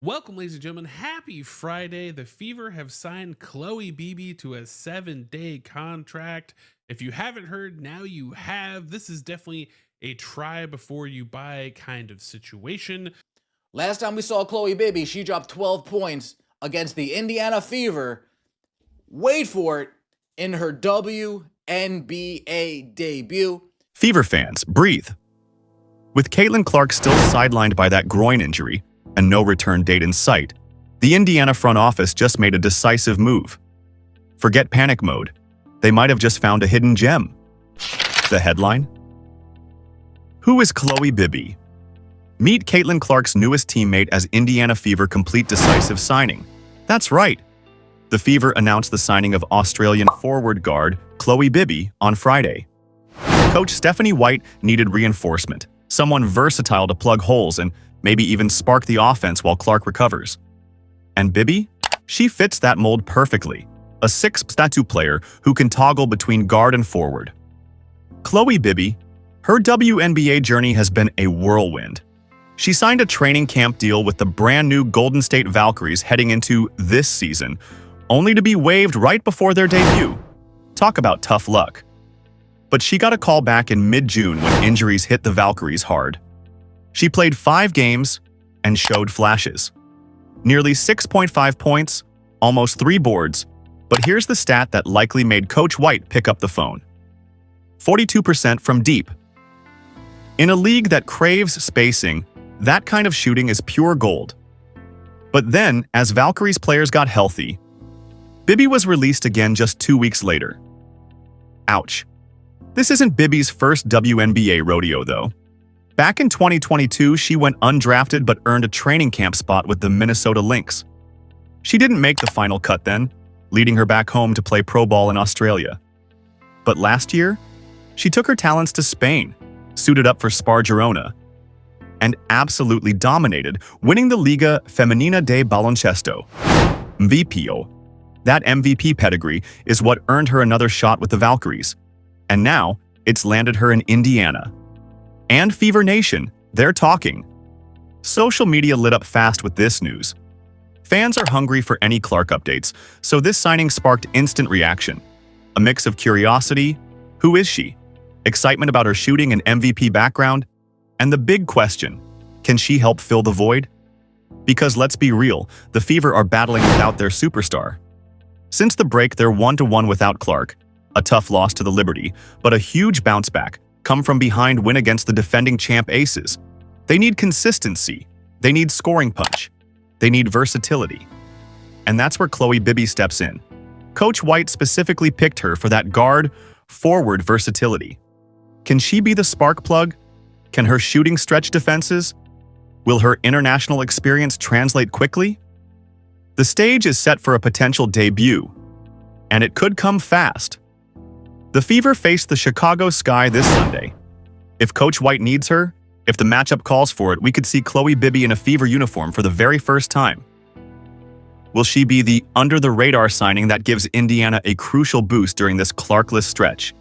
Welcome, ladies and gentlemen. Happy Friday. The Fever have signed Chloe Bibby to a 7-day contract. If you haven't heard, now you have. This is definitely a try before you buy kind of situation. Last time we saw Chloe Bibby, she dropped 12 points against the Indiana Fever. Wait for it, in her WNBA debut. Fever fans, breathe. With Caitlin Clark still sidelined by that groin injury and no return date in sight, the Indiana front office just made a decisive move. Forget panic mode. They might have just found a hidden gem. The headline? Who is Chloe Bibby? Meet Caitlin Clark's newest teammate as Indiana Fever complete decisive signing. That's right. The Fever announced the signing of Australian forward guard Chloe Bibby on Friday. Coach Stephanie White needed reinforcement, someone versatile to plug holes and maybe even spark the offense while Clark recovers. And Bibby? She fits that mold perfectly. A 6'2" player who can toggle between guard and forward. Chloe Bibby, her WNBA journey has been a whirlwind. She signed a training camp deal with the brand new Golden State Valkyries heading into this season, only to be waived right before their debut. Talk about tough luck. But she got a call back in mid-June when injuries hit the Valkyries hard. She played 5 games and showed flashes. Nearly 6.5 points, almost 3 boards, but here's the stat that likely made Coach White pick up the phone. 42% from deep. In a league that craves spacing, that kind of shooting is pure gold. But then, as Valkyries players got healthy, Bibby was released again just 2 weeks later. Ouch. This isn't Bibby's first WNBA rodeo, though. Back in 2022, she went undrafted but earned a training camp spot with the Minnesota Lynx. She didn't make the final cut then, leading her back home to play pro ball in Australia. But last year, she took her talents to Spain, suited up for Spar Girona, and absolutely dominated, winning the Liga Femenina de Baloncesto, MVPO. That MVP pedigree is what earned her another shot with the Valkyries, and now it's landed her in Indiana. And Fever Nation, they're talking. Social media lit up fast with this news. Fans are hungry for any Clark updates, so this signing sparked instant reaction. A mix of curiosity, who is she? Excitement about her shooting and MVP background, and the big question, can she help fill the void? Because let's be real, the Fever are battling without their superstar. Since the break, they're 1-1 without Clark, a tough loss to the Liberty, but a huge bounce back, come from behind win against the defending champ Aces. They need consistency, they need scoring punch, they need versatility. And that's where Chloe Bibby steps in. Coach White specifically picked her for that guard-forward versatility. Can she be the spark plug? Can her shooting stretch defenses? Will her international experience translate quickly? The stage is set for a potential debut, and it could come fast. The Fever face the Chicago Sky this Sunday. If Coach White needs her, if the matchup calls for it, we could see Chloe Bibby in a Fever uniform for the very first time. Will she be the under-the-radar signing that gives Indiana a crucial boost during this Clarkless stretch?